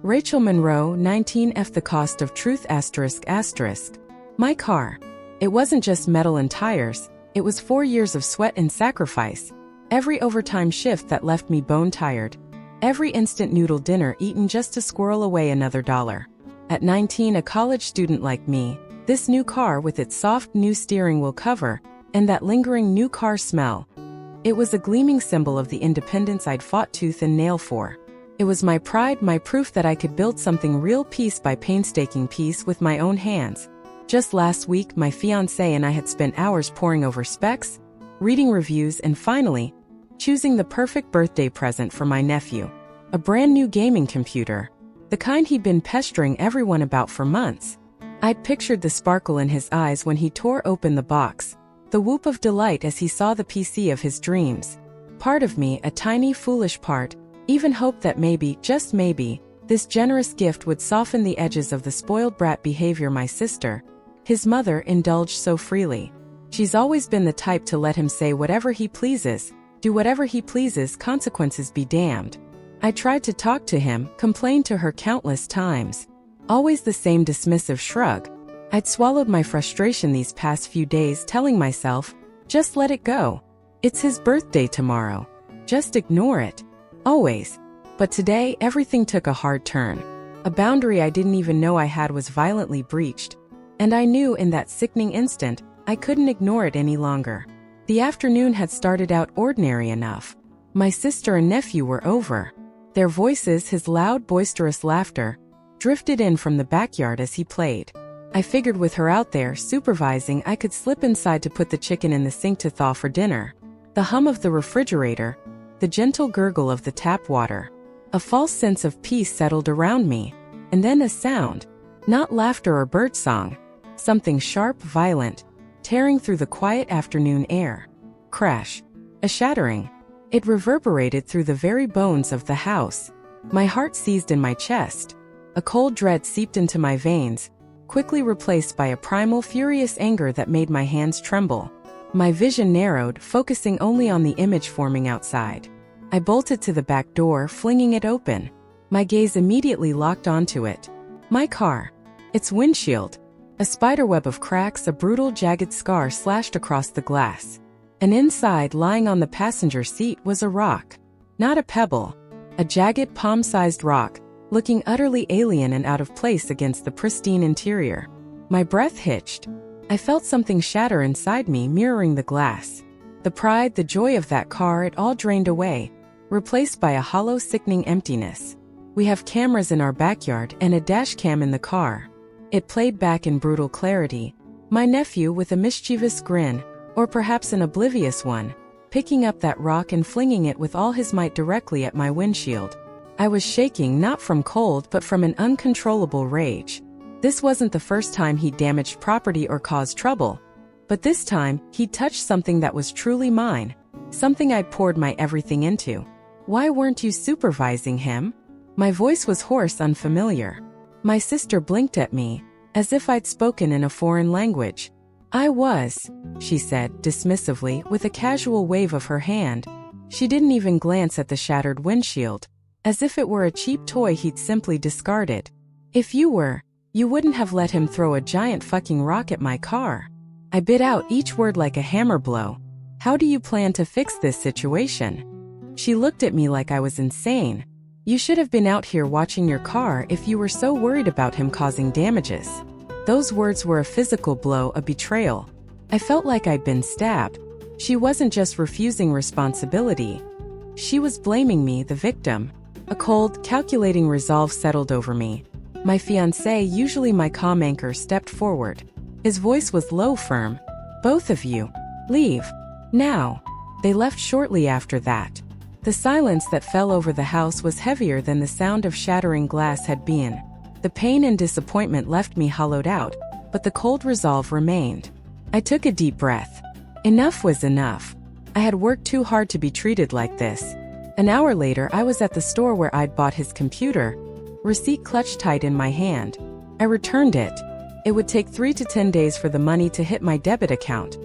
Rachel Monroe, 19F. The cost of truth ***. My car. It wasn't just metal and tires, it was 4 years of sweat and sacrifice. Every overtime shift that left me bone-tired. Every instant noodle dinner eaten just to squirrel away another dollar. At 19, a college student like me, this new car with its soft new steering wheel cover, and that lingering new car smell. It was a gleaming symbol of the independence I'd fought tooth and nail for. It was my pride, my proof that I could build something real piece by painstaking piece with my own hands. Just last week, my fiancé and I had spent hours poring over specs, reading reviews, and finally, choosing the perfect birthday present for my nephew. A brand new gaming computer. The kind he'd been pestering everyone about for months. I'd pictured the sparkle in his eyes when he tore open the box, the whoop of delight as he saw the PC of his dreams. Part of me, a tiny foolish part, even hoped that maybe, just maybe, this generous gift would soften the edges of the spoiled brat behavior my sister, his mother, indulged so freely. She's always been the type to let him say whatever he pleases, do whatever he pleases, consequences be damned. I tried to talk to him, complained to her countless times. Always the same dismissive shrug. I'd swallowed my frustration these past few days, telling myself, just let it go. It's his birthday tomorrow. Just ignore it. Always. But today, everything took a hard turn. A boundary I didn't even know I had was violently breached. And I knew in that sickening instant, I couldn't ignore it any longer. The afternoon had started out ordinary enough. My sister and nephew were over. Their voices, his loud, boisterous laughter, drifted in from the backyard as he played. I figured with her out there supervising, I could slip inside to put the chicken in the sink to thaw for dinner. The hum of the refrigerator, the gentle gurgle of the tap water. A false sense of peace settled around me. And then a sound. Not laughter or birdsong. Something sharp, violent, tearing through the quiet afternoon air. Crash. A shattering. It reverberated through the very bones of the house. My heart seized in my chest. A cold dread seeped into my veins, quickly replaced by a primal, furious anger that made my hands tremble. My vision narrowed, focusing only on the image forming outside. I bolted to the back door, flinging it open. My gaze immediately locked onto it. My car. Its windshield. A spiderweb of cracks, a brutal, jagged scar slashed across the glass. And inside, lying on the passenger seat, was a rock. Not a pebble. A jagged, palm-sized rock, looking utterly alien and out of place against the pristine interior. My breath hitched. I felt something shatter inside me, mirroring the glass. The pride, the joy of that car, it all drained away, replaced by a hollow, sickening emptiness. We have cameras in our backyard and a dash cam in the car. It played back in brutal clarity. My nephew with a mischievous grin, or perhaps an oblivious one, picking up that rock and flinging it with all his might directly at my windshield. I was shaking not from cold but from an uncontrollable rage. This wasn't the first time he'd damaged property or caused trouble. But this time, he'd touched something that was truly mine. Something I'd poured my everything into. Why weren't you supervising him? My voice was hoarse, unfamiliar. My sister blinked at me, as if I'd spoken in a foreign language. I was, she said, dismissively, with a casual wave of her hand. She didn't even glance at the shattered windshield, as if it were a cheap toy he'd simply discarded. If you were, you wouldn't have let him throw a giant fucking rock at my car. I bit out each word like a hammer blow. How do you plan to fix this situation? She looked at me like I was insane. You should have been out here watching your car if you were so worried about him causing damages. Those words were a physical blow, a betrayal. I felt like I'd been stabbed. She wasn't just refusing responsibility. She was blaming me, the victim. A cold, calculating resolve settled over me. My fiancé, usually my calm anchor, stepped forward. His voice was low, firm. Both of you. Leave. Now. They left shortly after that. The silence that fell over the house was heavier than the sound of shattering glass had been. The pain and disappointment left me hollowed out, but the cold resolve remained. I took a deep breath. Enough was enough. I had worked too hard to be treated like this. An hour later, I was at the store where I'd bought his computer, receipt clutched tight in my hand. I returned it. It would take 3 to 10 days for the money to hit my debit account.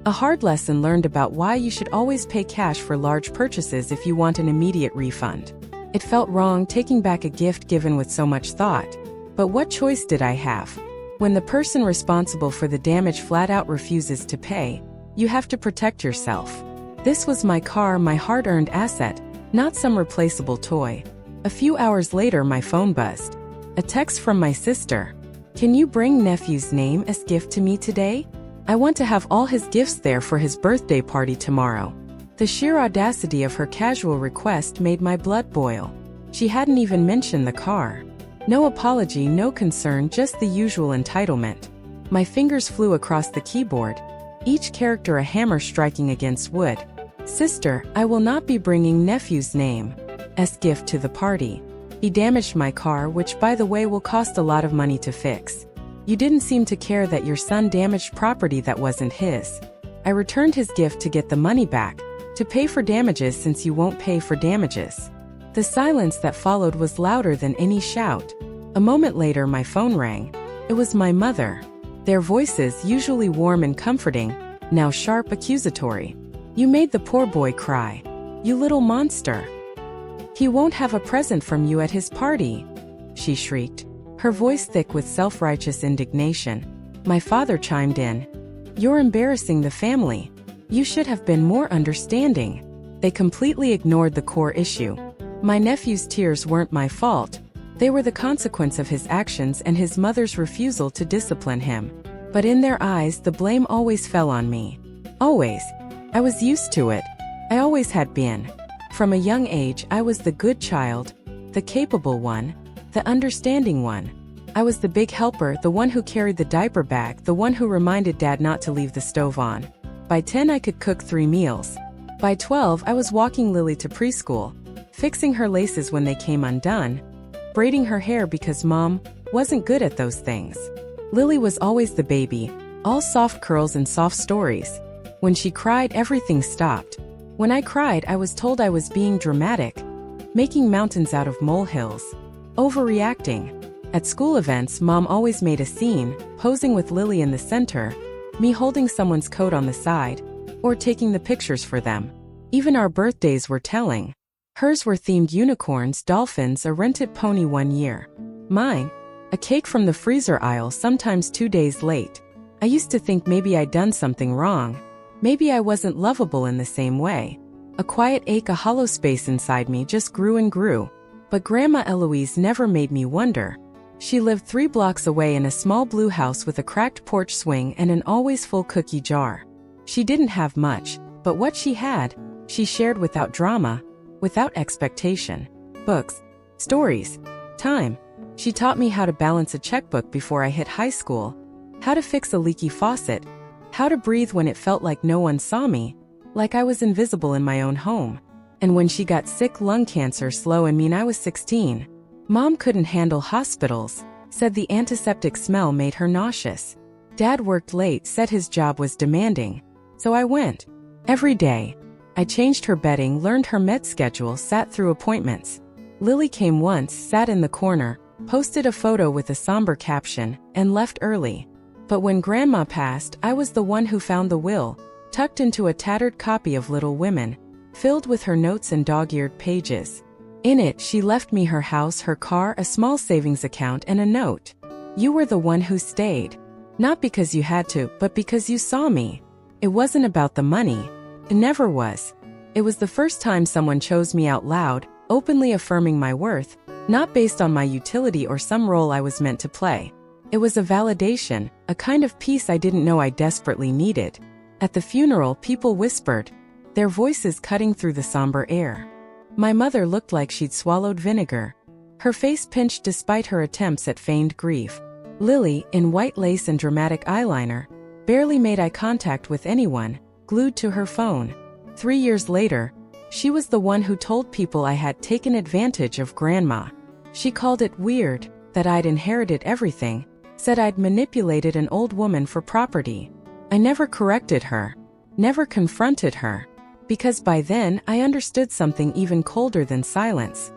A hard lesson learned about why you should always pay cash for large purchases if you want an immediate refund. It felt wrong taking back a gift given with so much thought. But what choice did I have? When the person responsible for the damage flat out refuses to pay, you have to protect yourself. This was my car, my hard-earned asset, not some replaceable toy. A few hours later, my phone buzzed. A text from my sister. Can you bring nephew's name as gift to me today? I want to have all his gifts there for his birthday party tomorrow. The sheer audacity of her casual request made my blood boil. She hadn't even mentioned the car. No apology, no concern, just the usual entitlement. My fingers flew across the keyboard, each character a hammer striking against wood. Sister, I will not be bringing nephew's name as gift to the party. He damaged my car, which by the way will cost a lot of money to fix. You didn't seem to care that your son damaged property that wasn't his. I returned his gift to get the money back, to pay for damages since you won't pay for damages. The silence that followed was louder than any shout. A moment later, my phone rang. It was my mother. Their voices, usually warm and comforting, now sharp, accusatory. You made the poor boy cry. You little monster. He won't have a present from you at his party, she shrieked, her voice thick with self-righteous indignation. My father chimed in. You're embarrassing the family. You should have been more understanding. They completely ignored the core issue. My nephew's tears weren't my fault. They were the consequence of his actions and his mother's refusal to discipline him. But in their eyes, the blame always fell on me. Always. I was used to it. I always had been. From a young age, I was the good child, the capable one, the understanding one. I was the big helper, the one who carried the diaper bag, the one who reminded Dad not to leave the stove on. By 10, I could cook 3 meals. By 12, I was walking Lily to preschool, fixing her laces when they came undone, braiding her hair because Mom wasn't good at those things. Lily was always the baby, all soft curls and soft stories. When she cried, everything stopped. When I cried, I was told I was being dramatic, making mountains out of molehills, overreacting. At school events, Mom always made a scene, posing with Lily in the center, me holding someone's coat on the side, or taking the pictures for them. Even our birthdays were telling. Hers were themed unicorns, dolphins, a rented pony one year. Mine, a cake from the freezer aisle, sometimes 2 days late. I used to think maybe I'd done something wrong. Maybe I wasn't lovable in the same way. A quiet ache, a hollow space inside me just grew and grew. But Grandma Eloise never made me wonder. She lived 3 blocks away in a small blue house with a cracked porch swing and an always full cookie jar. She didn't have much, but what she had, she shared without drama, without expectation. Books, stories, time. She taught me how to balance a checkbook before I hit high school, how to fix a leaky faucet, how to breathe when it felt like no one saw me, like I was invisible in my own home. And when she got sick, lung cancer, slow and mean, I was 16. Mom couldn't handle hospitals, said the antiseptic smell made her nauseous. Dad worked late, said his job was demanding. So I went. Every day. I changed her bedding, learned her med schedule, sat through appointments. Lily came once, sat in the corner, posted a photo with a somber caption, and left early. But when Grandma passed, I was the one who found the will, tucked into a tattered copy of Little Women, filled with her notes and dog-eared pages. In it, she left me her house, her car, a small savings account, and a note. You were the one who stayed. Not because you had to, but because you saw me. It wasn't about the money. It never was. It was the first time someone chose me out loud, openly affirming my worth, not based on my utility or some role I was meant to play. It was a validation, a kind of peace I didn't know I desperately needed. At the funeral, people whispered, their voices cutting through the somber air. My mother looked like she'd swallowed vinegar. Her face pinched despite her attempts at feigned grief. Lily, in white lace and dramatic eyeliner, barely made eye contact with anyone, glued to her phone. 3 years later, she was the one who told people I had taken advantage of Grandma. She called it weird, that I'd inherited everything, said I'd manipulated an old woman for property. I never corrected her, never confronted her. Because by then, I understood something even colder than silence.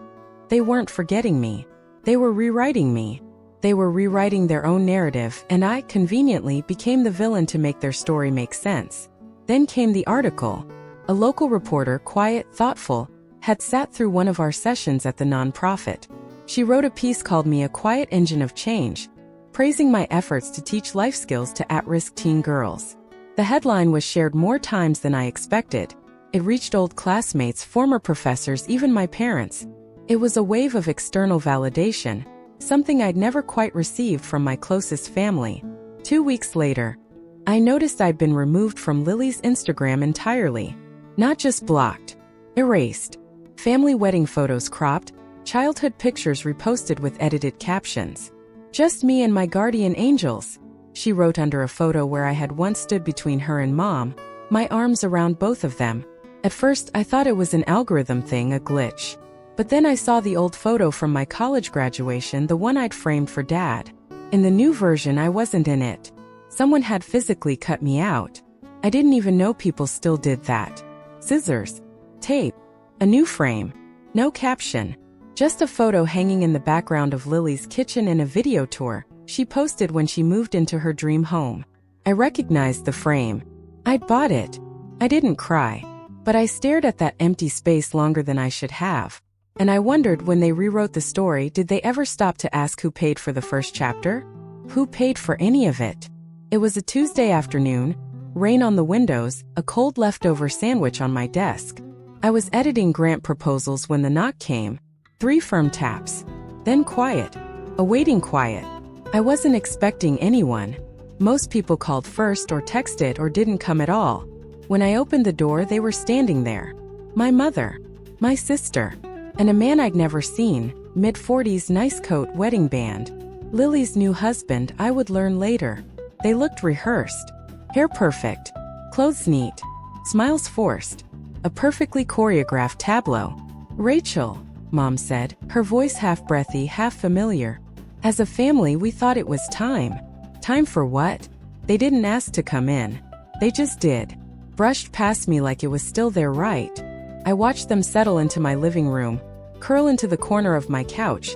They weren't forgetting me. They were rewriting me. They were rewriting their own narrative, and I, conveniently, became the villain to make their story make sense. Then came the article. A local reporter, quiet, thoughtful, had sat through one of our sessions at the nonprofit. She wrote a piece called Me a Quiet Engine of Change, praising my efforts to teach life skills to at-risk teen girls. The headline was shared more times than I expected. It reached old classmates, former professors, even my parents. It was a wave of external validation, something I'd never quite received from my closest family. 2 weeks later, I noticed I'd been removed from Lily's Instagram entirely. Not just blocked, erased. Family wedding photos cropped, childhood pictures reposted with edited captions. Just me and my guardian angels, she wrote under a photo where I had once stood between her and Mom, my arms around both of them. At first, I thought it was an algorithm thing, a glitch. But then I saw the old photo from my college graduation, the one I'd framed for Dad. In the new version, I wasn't in it. Someone had physically cut me out. I didn't even know people still did that. Scissors, tape, a new frame, no caption. Just a photo hanging in the background of Lily's kitchen and a video tour she posted when she moved into her dream home. I recognized the frame. I'd bought it. I didn't cry, but I stared at that empty space longer than I should have. And I wondered, when they rewrote the story, did they ever stop to ask who paid for the first chapter? Who paid for any of it? It was a Tuesday afternoon, rain on the windows, a cold leftover sandwich on my desk. I was editing grant proposals when the knock came. 3 firm taps. Then quiet. A waiting quiet. I wasn't expecting anyone. Most people called first or texted or didn't come at all. When I opened the door, they were standing there. My mother, my sister, and a man I'd never seen, mid-40s, nice coat, wedding band. Lily's new husband, I would learn later. They looked rehearsed. Hair perfect. Clothes neat. Smiles forced. A perfectly choreographed tableau. Rachel, Mom said, her voice half breathy, half familiar. As a family, we thought it was time. Time for what? They didn't ask to come in. They just did. Brushed past me like it was still their right. I watched them settle into my living room, curl into the corner of my couch.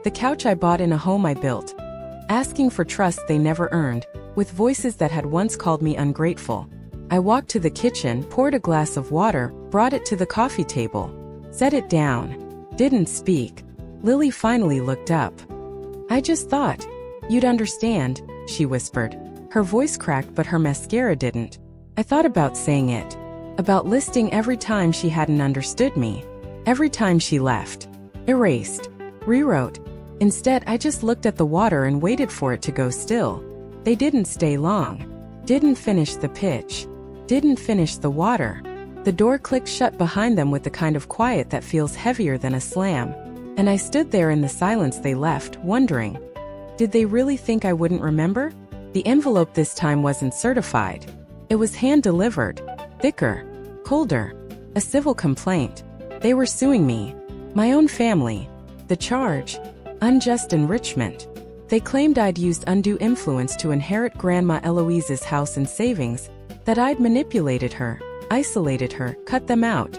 The couch I bought in a home I built. Asking for trust they never earned, with voices that had once called me ungrateful. I walked to the kitchen, poured a glass of water, brought it to the coffee table. Set it down. Didn't speak. Lily finally looked up. I just thought you'd understand, she whispered. Her voice cracked, but her mascara didn't. I thought about saying it. About listing every time she hadn't understood me. Every time she left. Erased. Rewrote. Instead, I just looked at the water and waited for it to go still. They didn't stay long. Didn't finish the pitch. Didn't finish the water. The door clicked shut behind them with the kind of quiet that feels heavier than a slam. And I stood there in the silence they left, wondering, did they really think I wouldn't remember? The envelope this time wasn't certified. It was hand-delivered. Thicker. Colder. A civil complaint. They were suing me. My own family. The charge? Unjust enrichment. They claimed I'd used undue influence to inherit Grandma Eloise's house and savings, that I'd manipulated her, isolated her, cut them out.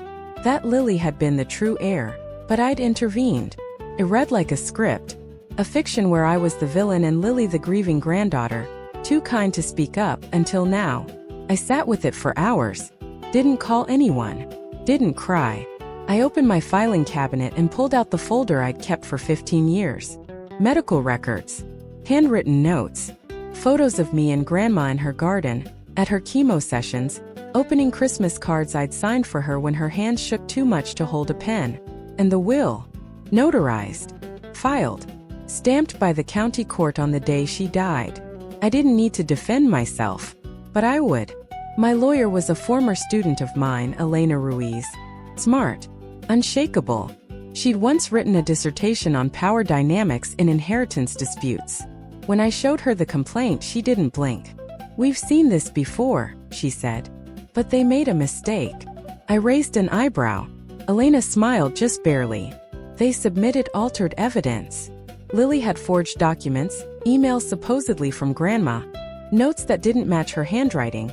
That Lily had been the true heir, but I'd intervened. It read like a script. A fiction where I was the villain and Lily the grieving granddaughter, too kind to speak up until now. I sat with it for hours. Didn't call anyone. Didn't cry. I opened my filing cabinet and pulled out the folder I'd kept for 15 years. Medical records. Handwritten notes. Photos of me and Grandma in her garden, at her chemo sessions, opening Christmas cards I'd signed for her when her hands shook too much to hold a pen. And the will. Notarized. Filed. Stamped by the county court on the day she died. I didn't need to defend myself. But I would. My lawyer was a former student of mine, Elena Ruiz. Smart. Unshakable. She'd once written a dissertation on power dynamics in inheritance disputes. When I showed her the complaint, she didn't blink. "We've seen this before," she said. "But they made a mistake." I raised an eyebrow. Elena smiled just barely. "They submitted altered evidence." Lily had forged documents, emails supposedly from Grandma, notes that didn't match her handwriting,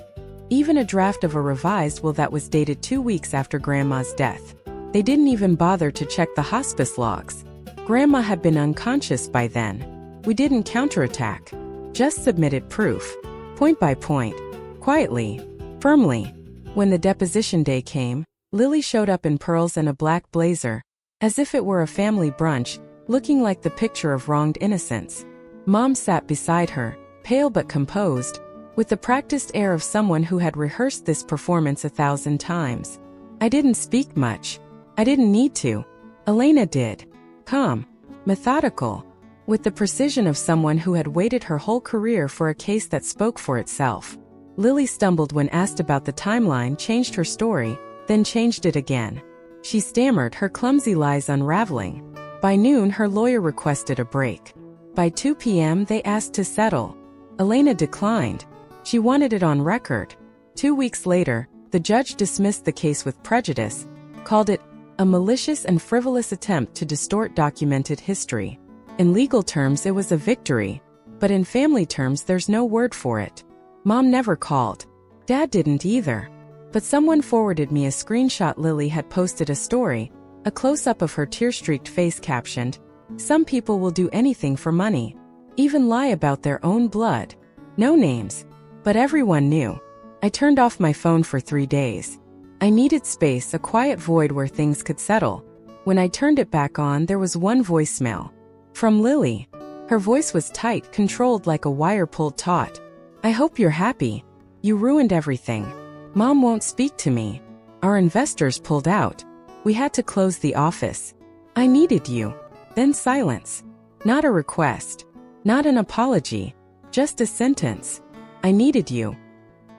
even a draft of a revised will that was dated 2 weeks after Grandma's death. They didn't even bother to check the hospice logs. Grandma had been unconscious by then. We didn't counterattack. Just submitted proof. Point by point. Quietly. Firmly. When the deposition day came, Lily showed up in pearls and a black blazer, as if it were a family brunch, looking like the picture of wronged innocence. Mom sat beside her, pale but composed, with the practiced air of someone who had rehearsed this performance 1,000 times. I didn't speak much. I didn't need to. Elena did. Calm, methodical, with the precision of someone who had waited her whole career for a case that spoke for itself. Lily stumbled when asked about the timeline, changed her story, then changed it again. She stammered, her clumsy lies unraveling. By noon, her lawyer requested a break. By 2 p.m., they asked to settle. Elena declined. She wanted it on record. 2 weeks later, the judge dismissed the case with prejudice, called it a malicious and frivolous attempt to distort documented history. In legal terms, it was a victory, but in family terms, there's no word for it. Mom never called. Dad didn't either. But someone forwarded me a screenshot. Lily had posted a story, a close-up of her tear-streaked face captioned, "Some people will do anything for money, even lie about their own blood." No names. But everyone knew. I turned off my phone for 3 days. I needed space, a quiet void where things could settle. When I turned it back on, there was one voicemail. From Lily. Her voice was tight, controlled like a wire pulled taut. "I hope you're happy. You ruined everything. Mom won't speak to me. Our investors pulled out. We had to close the office. I needed you." Then silence. Not a request. Not an apology. Just a sentence. "I needed you."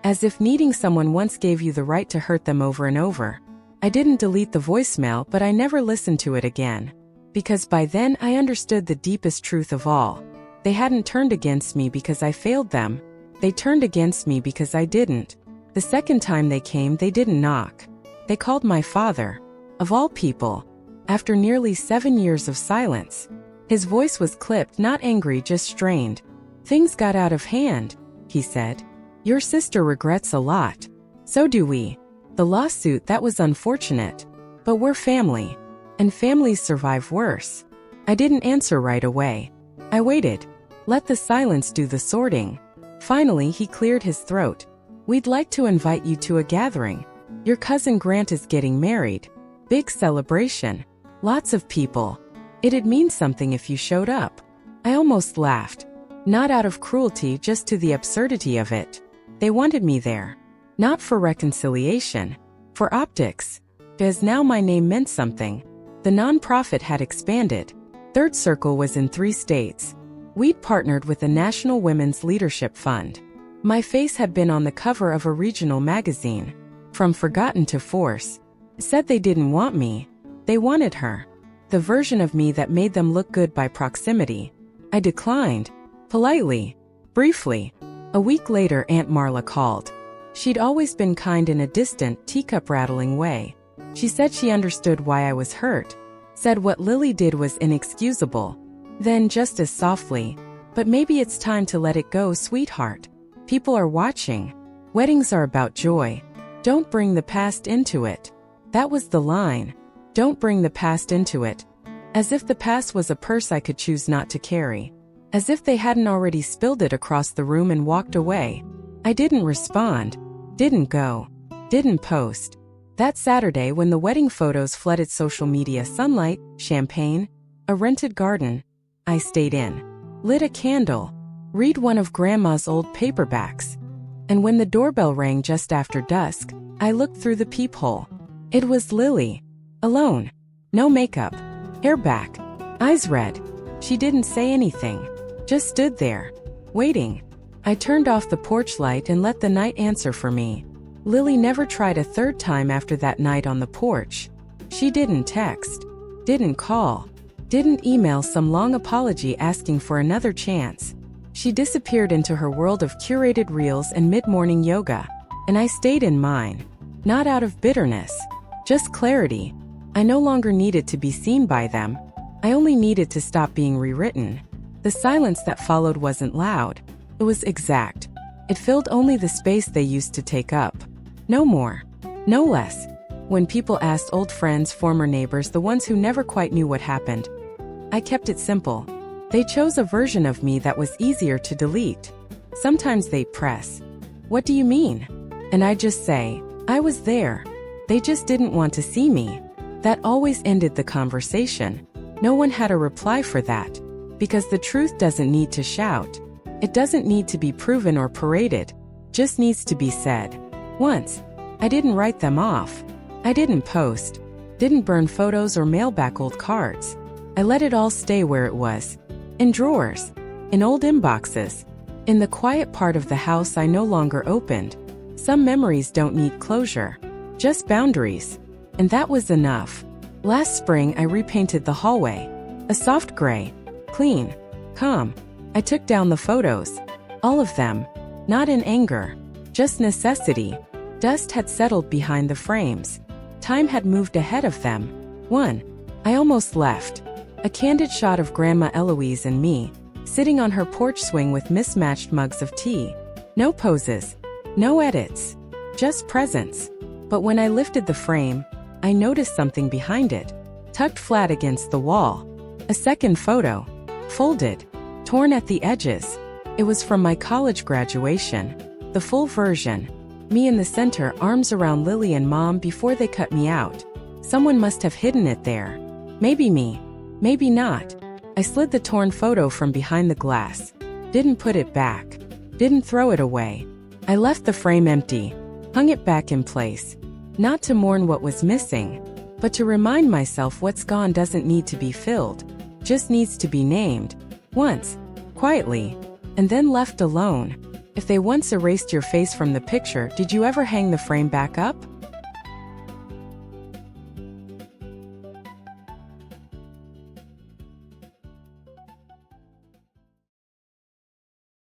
As if needing someone once gave you the right to hurt them over and over. I didn't delete the voicemail, but I never listened to it again. Because by then I understood the deepest truth of all. They hadn't turned against me because I failed them. They turned against me because I didn't. The second time they came, they didn't knock. They called my father. Of all people. After nearly 7 years of silence. His voice was clipped, not angry, just strained. "Things got out of hand," he said. "Your sister regrets a lot. So do we. The lawsuit, that was unfortunate. But we're family. And families survive worse." I didn't answer right away. I waited. Let the silence do the sorting. Finally, he cleared his throat. "We'd like to invite you to a gathering. Your cousin Grant is getting married. Big celebration. Lots of people. It'd mean something if you showed up." I almost laughed. Not out of cruelty, just to the absurdity of it. They wanted me there. Not for reconciliation. For optics. Because now my name meant something. The nonprofit had expanded. Third Circle was in 3 states. We'd partnered with the National Women's Leadership Fund. My face had been on the cover of a regional magazine. From Forgotten to Force. Said they didn't want me. They wanted her. The version of me that made them look good by proximity. I declined. Politely. Briefly. A week later, Aunt Marla called. She'd always been kind in a distant, teacup-rattling way. She said she understood why I was hurt. Said what Lily did was inexcusable. Then, just as softly, "But maybe it's time to let it go, sweetheart. People are watching. Weddings are about joy. Don't bring the past into it." That was the line. Don't bring the past into it. As if the past was a purse I could choose not to carry. As if they hadn't already spilled it across the room and walked away. I didn't respond. Didn't go. Didn't post. That Saturday, when the wedding photos flooded social media, sunlight, champagne, a rented garden, I stayed in. Lit a candle. Read one of Grandma's old paperbacks. And when the doorbell rang just after dusk, I looked through the peephole. It was Lily. Alone. No makeup. Hair back. Eyes red. She didn't say anything. Just stood there. Waiting. I turned off the porch light and let the night answer for me. Lily never tried a third time after that night on the porch. She didn't text. Didn't call. Didn't email some long apology asking for another chance. She disappeared into her world of curated reels and mid-morning yoga. And I stayed in mine. Not out of bitterness. Just clarity. I no longer needed to be seen by them. I only needed to stop being rewritten. The silence that followed wasn't loud. It was exact. It filled only the space they used to take up. No more. No less. When people asked old friends, former neighbors, the ones who never quite knew what happened, I kept it simple. They chose a version of me that was easier to delete. Sometimes they'd press, "What do you mean?" And I'd just say, "I was there. They just didn't want to see me. That always ended the conversation. No one had a reply for that. Because the truth doesn't need to shout. It doesn't need to be proven or paraded. Just needs to be said. Once. I didn't write them off. I didn't post. Didn't burn photos or mail back old cards. I let it all stay where it was. In drawers. In old inboxes. In the quiet part of the house I no longer opened. Some memories don't need closure. Just boundaries. And that was enough. Last spring I repainted the hallway. A soft gray. Clean. Calm. I took down the photos. All of them. Not in anger. Just necessity. Dust had settled behind the frames. Time had moved ahead of them. 1. I almost left. A candid shot of Grandma Eloise and me, sitting on her porch swing with mismatched mugs of tea. No poses. No edits. Just presence. But when I lifted the frame, I noticed something behind it. Tucked flat against the wall. A second photo. Folded. Torn at the edges. It was from my college graduation. The full version. Me in the center, arms around Lily and Mom before they cut me out. Someone must have hidden it there. Maybe me. Maybe not. I slid the torn photo from behind the glass. Didn't put it back. Didn't throw it away. I left the frame empty. Hung it back in place. Not to mourn what was missing, but to remind myself what's gone doesn't need to be filled. Just needs to be named. Once. Quietly. And then left alone. If they once erased your face from the picture, did you ever hang the frame back up?